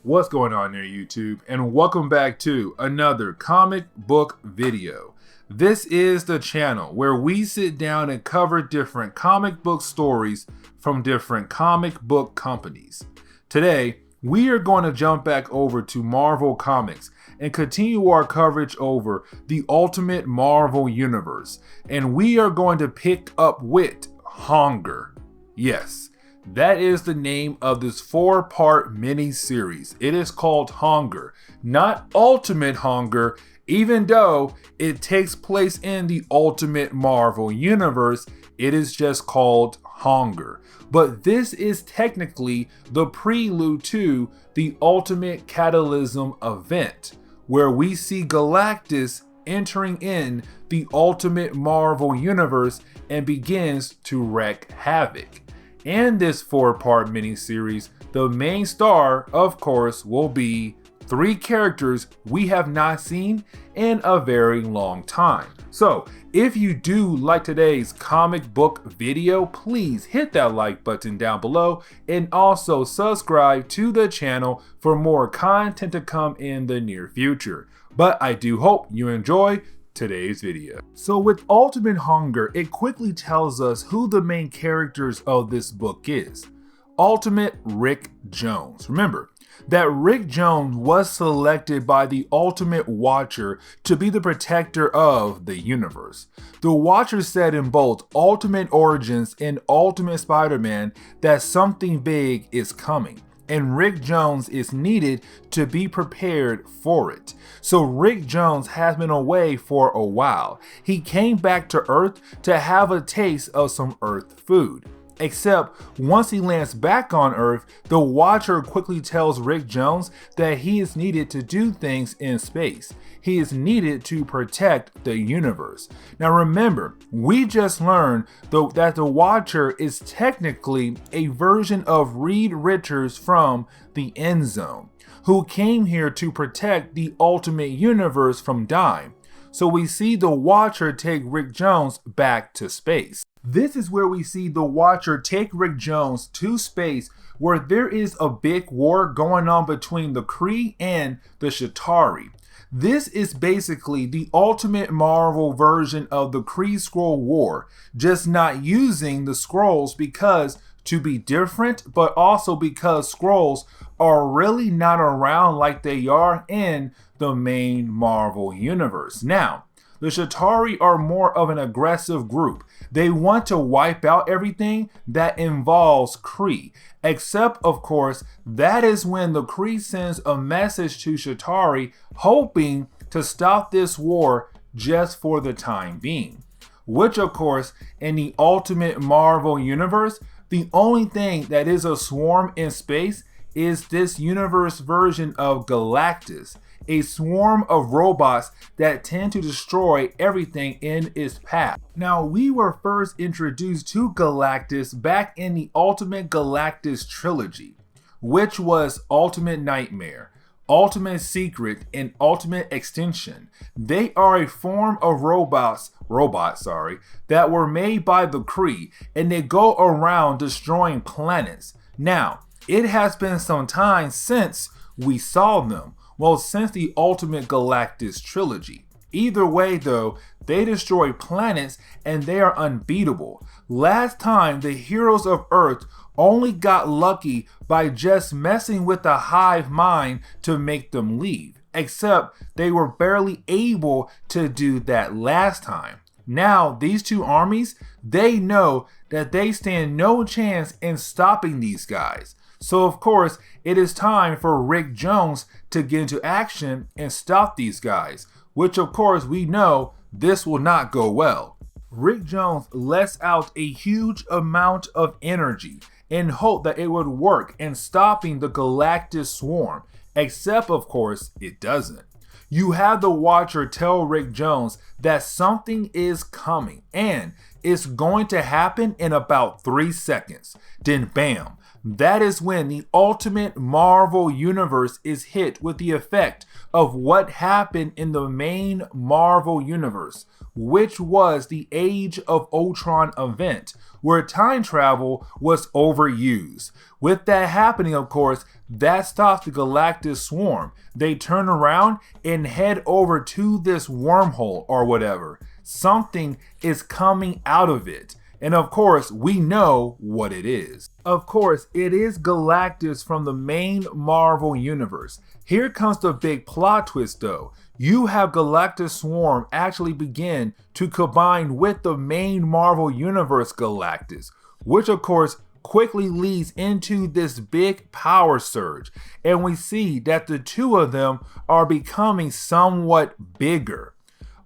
What's going on there, YouTube? And welcome back to another comic book video. This is the channel where we sit down and cover different comic book stories from different comic book companies. Today, we are going to jump back over to Marvel Comics and continue our coverage over the Ultimate Marvel Universe. And we are going to pick up with Hunger. Yes. That is the name of this 4-part mini-series. It is called Hunger, not Ultimate Hunger, even though it takes place in the Ultimate Marvel Universe. It is just called Hunger. But this is technically the prelude to the Ultimate Catalysm event, where we see Galactus entering in the Ultimate Marvel Universe and begins to wreak havoc. In this 4-part miniseries, the main star, of course, will be 3 characters we have not seen in a very long time. So, if you do like today's comic book video, please hit that like button down below and also subscribe to the channel for more content to come in the near future. But I do hope you enjoy today's video. So with Ultimate Hunger, it quickly tells us who the main characters of this book is. Ultimate Rick Jones. Remember that Rick Jones was selected by the Ultimate Watcher to be the protector of the universe. The Watcher said in both Ultimate Origins and Ultimate Spider-Man that something big is coming, and Rick Jones is needed to be prepared for it. So Rick Jones has been away for a while. He came back to Earth to have a taste of some Earth food. Except once he lands back on Earth, the Watcher quickly tells Rick Jones that he is needed to do things in space. He is needed to protect the universe. Now remember, we just learned that the Watcher is technically a version of Reed Richards from the End Zone, who came here to protect the Ultimate Universe from dying. So we see the Watcher take Rick Jones back to space. This is where we see the Watcher take Rick Jones to space, where there is a big war going on between the Kree and the Chitauri. This is basically the Ultimate Marvel version of the Kree-Skrull War, just not using the Skrulls because to be different, but also because Skrulls are really not around like they are in the main Marvel universe. Now, the Chitauri are more of an aggressive group. They want to wipe out everything that involves Kree. Except, of course, that is when the Kree sends a message to Chitauri hoping to stop this war just for the time being. Which, of course, in the Ultimate Marvel universe, the only thing that is a swarm in space is this universe version of Galactus, a swarm of robots that tend to destroy everything in its path. Now, we were first introduced to Galactus back in the Ultimate Galactus trilogy, which was Ultimate Nightmare, Ultimate Secret, and Ultimate Extinction. They are a form of robots that were made by the Kree, and they go around destroying planets. Now, it has been some time since we saw them. Well, since the Ultimate Galactus trilogy. Either way though, they destroy planets and they are unbeatable. Last time, the heroes of Earth only got lucky by just messing with the hive mind to make them leave. Except they were barely able to do that last time. Now, these two armies, they know that they stand no chance in stopping these guys. So of course, it is time for Rick Jones to get into action and stop these guys, which of course we know this will not go well. Rick Jones lets out a huge amount of energy in hope that it would work in stopping the Galactus swarm, except of course it doesn't. You have the Watcher tell Rick Jones that something is coming and it's going to happen in about 3 seconds. Then bam. That is when the Ultimate Marvel Universe is hit with the effect of what happened in the main Marvel Universe, which was the Age of Ultron event, where time travel was overused. With that happening, of course, That stops the Galactus swarm. They turn around and head over to this wormhole or whatever. Something is coming out of it. And of course, we know what it is. Of course, it is Galactus from the main Marvel universe. Here comes the big plot twist though. You have Galactus Swarm actually begin to combine with the main Marvel universe Galactus, which of course quickly leads into this big power surge. And we see that the two of them are becoming somewhat bigger.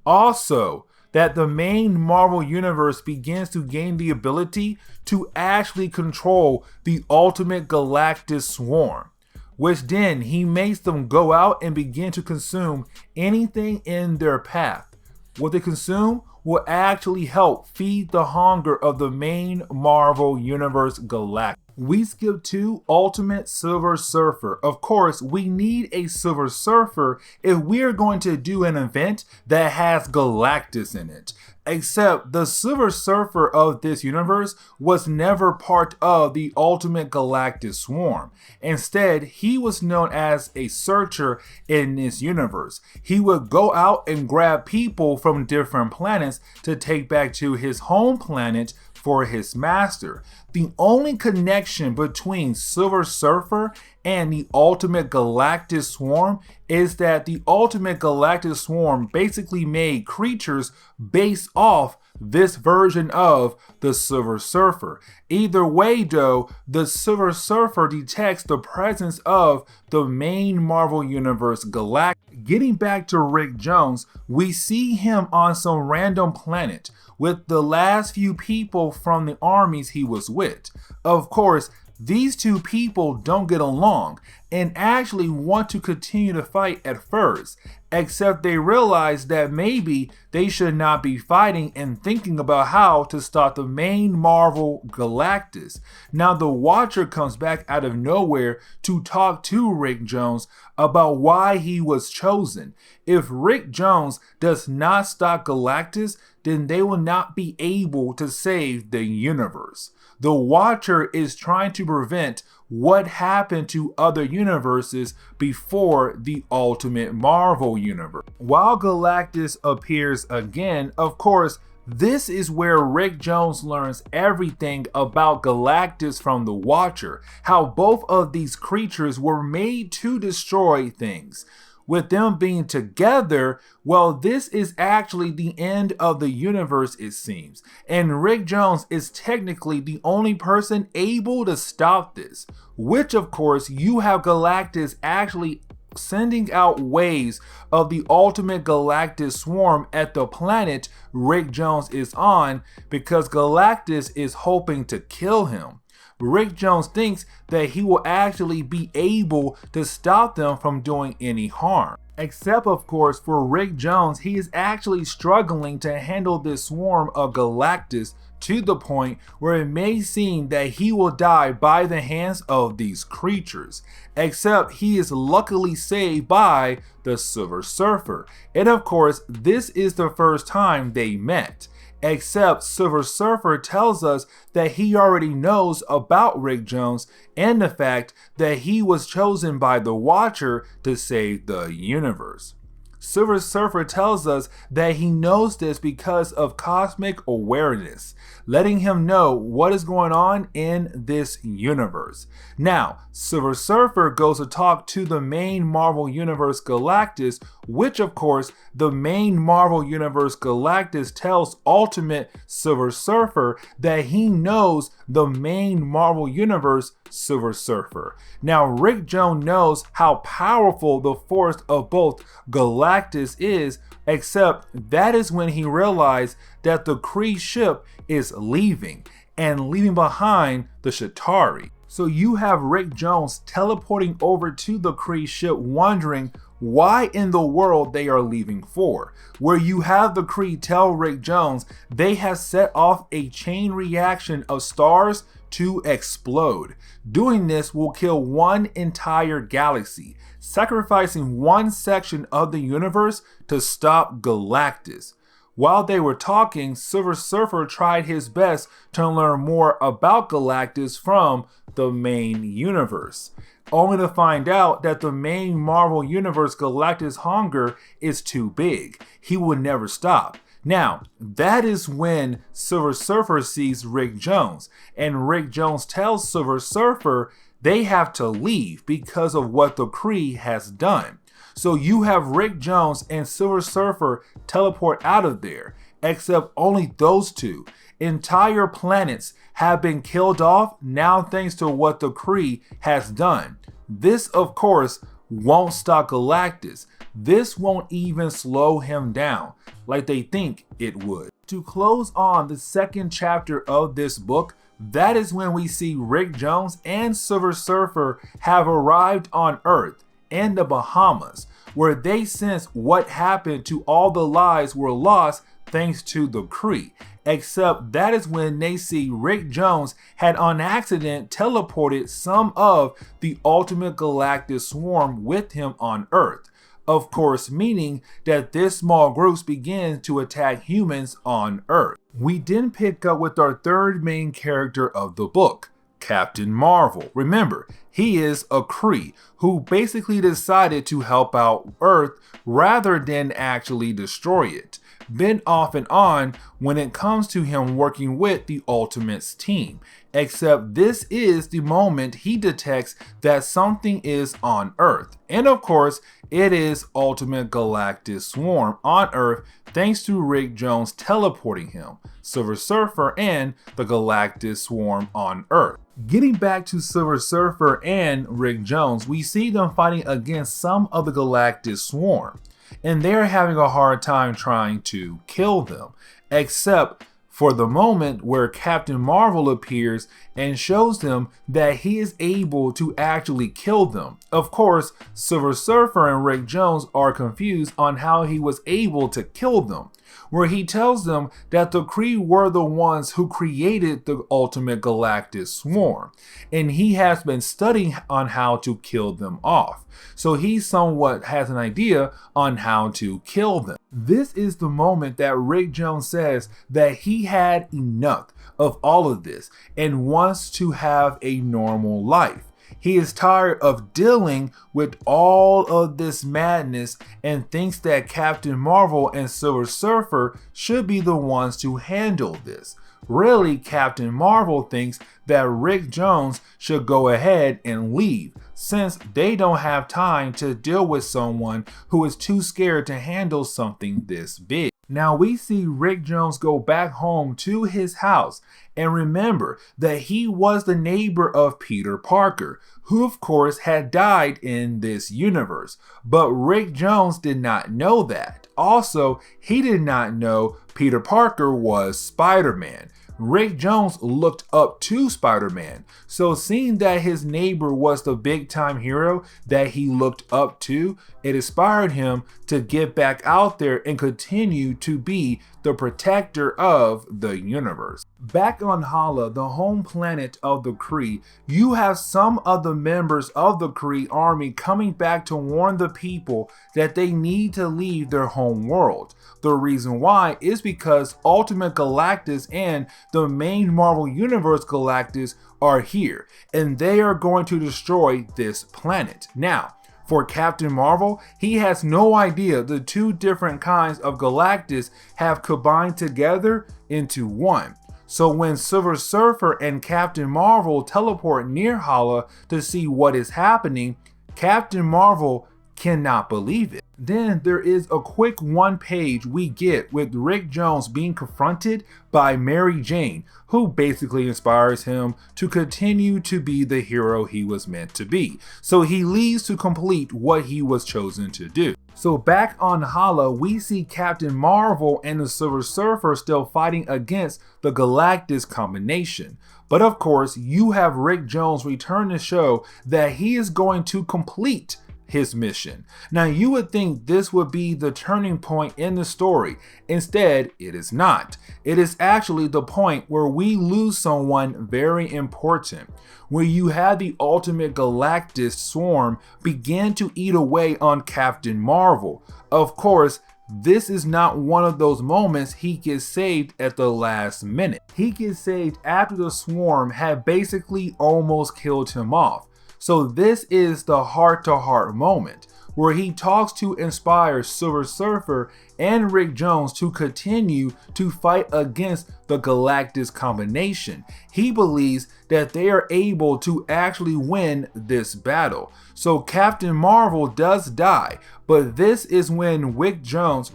Also, that the main Marvel universe begins to gain the ability to actually control the ultimate Galactus swarm, which then he makes them go out and begin to consume anything in their path. What they consume will actually help feed the hunger of the main Marvel universe Galactus. We skip to Ultimate Silver Surfer. Of course, we need a Silver Surfer if we're going to do an event that has Galactus in it. Except the Silver Surfer of this universe was never part of the Ultimate Galactus Swarm. Instead, he was known as a searcher in this universe. He would go out and grab people from different planets to take back to his home planet for his master. The only connection between Silver Surfer and the Ultimate Galactus Swarm is that the Ultimate Galactus Swarm basically made creatures based off this version of the Silver Surfer. Either way though, the Silver Surfer detects the presence of the main Marvel Universe Galactus. Getting back to Rick Jones, we see him on some random planet with the last few people from the armies he was with. Of course, these two people don't get along and actually want to continue to fight at first, except they realize that maybe they should not be fighting and thinking about how to stop the main Marvel Galactus. Now the Watcher comes back out of nowhere to talk to Rick Jones about why he was chosen. If Rick Jones does not stop Galactus, then they will not be able to save the universe. The Watcher is trying to prevent what happened to other universes before the Ultimate Marvel universe. While Galactus appears again, of course, this is where Rick Jones learns everything about Galactus from the Watcher, how both of these creatures were made to destroy things. With them being together, well, this is actually the end of the universe, it seems. And Rick Jones is technically the only person able to stop this. Which, of course, you have Galactus actually sending out waves of the Ultimate Galactus Swarm at the planet Rick Jones is on because Galactus is hoping to kill him. Rick Jones thinks that he will actually be able to stop them from doing any harm. Except, of course, for Rick Jones, he is actually struggling to handle this swarm of Galactus to the point where it may seem that he will die by the hands of these creatures. Except he is luckily saved by the Silver Surfer. And of course, this is the first time they met. Except Silver Surfer tells us that he already knows about Rick Jones and the fact that he was chosen by the Watcher to save the universe. Silver Surfer tells us that he knows this because of cosmic awareness, letting him know what is going on in this universe. Now, Silver Surfer goes to talk to the main Marvel Universe Galactus, which of course, the main Marvel Universe Galactus tells Ultimate Silver Surfer that he knows the main Marvel Universe Silver Surfer. Now, Rick Jones knows how powerful the force of both Galactus is, except that is when he realized that the Kree ship is leaving and leaving behind the Chitauri. So you have Rick Jones teleporting over to the Kree ship wondering why in the world they are leaving for, where you have the Kree tell Rick Jones they have set off a chain reaction of stars to explode. Doing this will kill one entire galaxy, sacrificing one section of the universe to stop Galactus. While they were talking, Silver Surfer tried his best to learn more about Galactus from the main universe, only to find out that the main Marvel Universe Galactus hunger is too big. He would never stop. Now, that is when Silver Surfer sees Rick Jones, and Rick Jones tells Silver Surfer they have to leave because of what the Kree has done. So you have Rick Jones and Silver Surfer teleport out of there, except only those two. Entire planets have been killed off now thanks to what the Kree has done. This, of course, won't stop Galactus. This won't even slow him down like they think it would. To close on the second chapter of this book, that is when we see Rick Jones and Silver Surfer have arrived on Earth in the Bahamas, where they sense what happened to all the lives were lost thanks to the Kree. Except that is when they see Rick Jones had on accident teleported some of the ultimate Galactus swarm with him on Earth. Of course, meaning that this small group begins to attack humans on Earth. We then pick up with our third main character of the book, Captain Marvel. Remember, he is a Kree who basically decided to help out Earth rather than actually destroy it. Been off and on when it comes to him working with the Ultimates team, except this is the moment he detects that something is on Earth. And of course, it is Ultimate Galactus Swarm on Earth thanks to Rick Jones teleporting him, Silver Surfer, and the Galactus Swarm on Earth. Getting back to Silver Surfer and Rick Jones, we see them fighting against some of the Galactus Swarm, and they're having a hard time trying to kill them, except for the moment where Captain Marvel appears and shows them that he is able to actually kill them. Of course, Silver Surfer and Rick Jones are confused on how he was able to kill them, where he tells them that the Kree were the ones who created the ultimate Galactus swarm, and he has been studying on how to kill them off. So he somewhat has an idea on how to kill them. This is the moment that Rick Jones says that he had enough of all of this and wants to have a normal life. He is tired of dealing with all of this madness and thinks that Captain Marvel and Silver Surfer should be the ones to handle this. Really, Captain Marvel thinks that Rick Jones should go ahead and leave, since they don't have time to deal with someone who is too scared to handle something this big. Now we see Rick Jones go back home to his house and remember that he was the neighbor of Peter Parker, who of course had died in this universe. But Rick Jones did not know that. Also, he did not know Peter Parker was Spider-Man. Rick Jones looked up to Spider-Man, so seeing that his neighbor was the big-time hero that he looked up to, it inspired him to get back out there and continue to be the protector of the universe. Back on Hala, the home planet of the Kree, you have some of the members of the Kree army coming back to warn the people that they need to leave their home world. The reason why is because Ultimate Galactus and the main Marvel Universe Galactus are here, and they are going to destroy this planet. Now, for Captain Marvel, he has no idea the two different kinds of Galactus have combined together into one. So when Silver Surfer and Captain Marvel teleport near Hala to see what is happening, Captain Marvel cannot believe it. Then there is a quick one page we get with Rick Jones being confronted by Mary Jane, who basically inspires him to continue to be the hero he was meant to be. So he leaves to complete what he was chosen to do. So back on Hala, we see Captain Marvel and the Silver Surfer still fighting against the Galactus combination. But of course, you have Rick Jones return to show that he is going to complete his mission. Now you would think this would be the turning point in the story. Instead, it is not. It is actually the point where we lose someone very important, where you have the ultimate Galactus swarm begin to eat away on Captain Marvel. Of course, this is not one of those moments he gets saved at the last minute. He gets saved after the swarm had basically almost killed him off. So this is the heart-to-heart moment where he talks to inspire Silver Surfer and Rick Jones to continue to fight against the Galactus combination. He believes that they are able to actually win this battle. So Captain Marvel does die, but this is when Rick Jones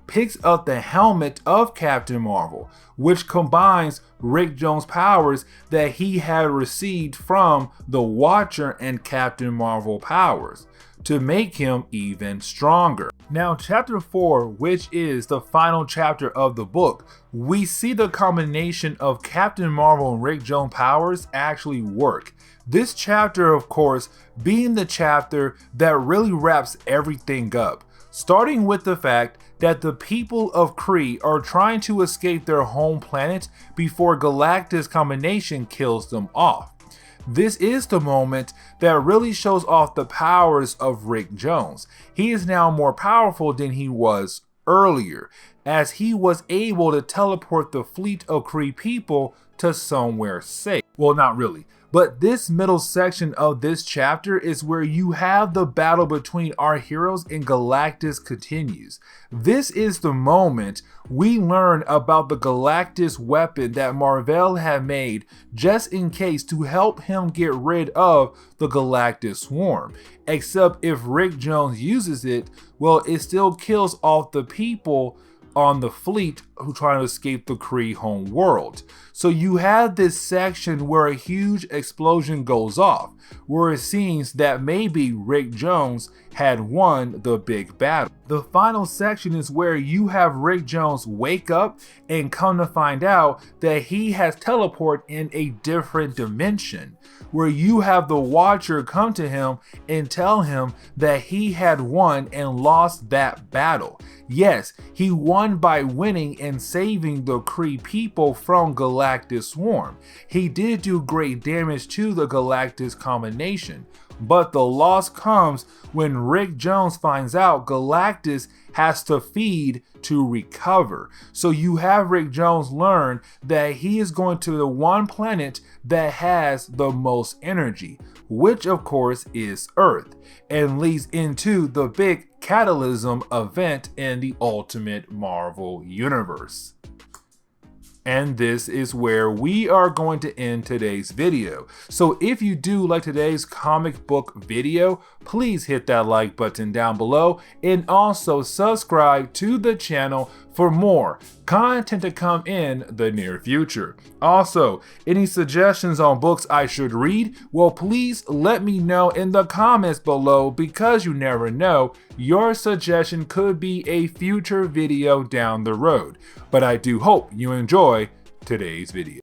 picks up the helmet of Captain Marvel, which combines Rick Jones' powers that he had received from the Watcher and Captain Marvel powers to make him even stronger. Now, chapter 4, which is the final chapter of the book, we see the combination of Captain Marvel and Rick Jones' powers actually work. This chapter, of course, being the chapter that really wraps everything up, starting with the fact that the people of Kree are trying to escape their home planet before Galactus combination kills them off. This is the moment that really shows off the powers of Rick Jones. He is now more powerful than he was earlier, as he was able to teleport the fleet of Kree people to somewhere safe. Well, not really. But this middle section of this chapter is where you have the battle between our heroes and Galactus continues. This is the moment we learn about the Galactus weapon that Marvel had made just in case to help him get rid of the Galactus swarm. Except if Rick Jones uses it, well, it still kills off the people on the fleet who try to escape the Kree home world. So you have this section where a huge explosion goes off, where it seems that maybe Rick Jones had won the big battle. The final section is where you have Rick Jones wake up and come to find out that he has teleported in a different dimension, where you have the Watcher come to him and tell him that he had won and lost that battle. Yes, he won by winning and saving the Kree people from Galactus swarm. He did do great damage to the Galactus combination, but the loss comes when Rick Jones finds out Galactus has to feed to recover. So you have Rick Jones learn that he is going to the one planet that has the most energy, which of course is Earth, and leads into the big catalysm event in the Ultimate Marvel Universe. And this is where we are going to end today's video. So if you do like today's comic book video, please hit that like button down below and also subscribe to the channel for more content to come in the near future. Also, any suggestions on books I should read? Well, please let me know in the comments below, because you never know, your suggestion could be a future video down the road. But I do hope you enjoy today's video.